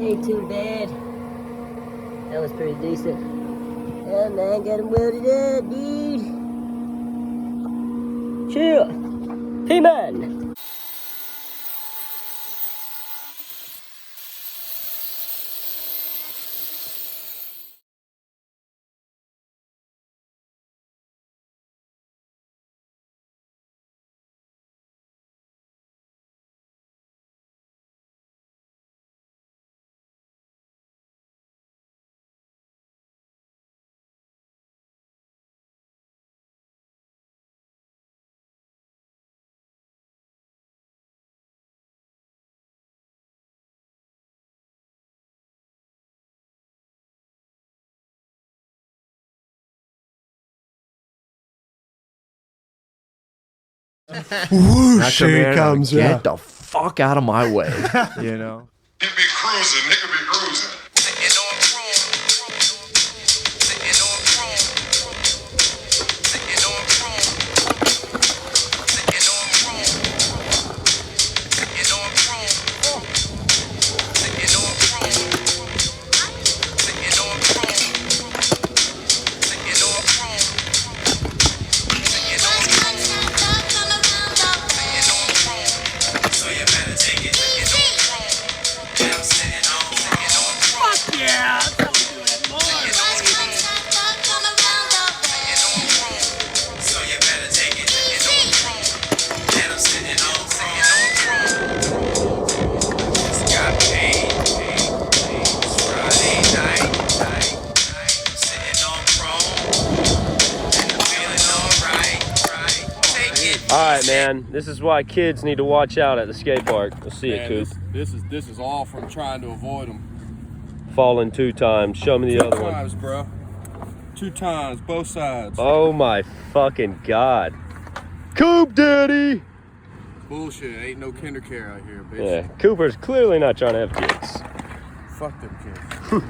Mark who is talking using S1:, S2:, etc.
S1: Ain't too bad. That was pretty decent. Yeah, man, got him welded up, dude. Chill. P-Man.
S2: Whoosh, here he comes.
S3: Get the fuck out of my way, you know?
S4: You be cruising, nigga be cruising. Sittin on Chrome. Sittin on Chrome. Sittin on Chrome. Sittin on Chrome. Sittin on Chrome. Sittin on Chrome. Sittin on Chrome. Sittin on Chrome. So you better take it. I'm sitting on Chrome.
S2: Fuck yeah! That's how we do it more.
S4: So you better take it. And I'm sitting on Chrome. Just got paid. It's Friday night. Sitting on Chrome. And I'm feeling alright. Take it.
S3: Alright, man. This is why kids need to watch out at the skate park. We'll see you, Coop.
S5: This is all from trying to avoid them.
S3: Falling 2 times. Show me the other one.
S5: 2 times, bro. 2 times, both sides.
S3: Oh my fucking god. Coop Daddy!
S5: Bullshit. Ain't no kinder care out here, bitch.
S3: Yeah, Cooper's clearly not trying to have kids.
S5: Fuck them kids.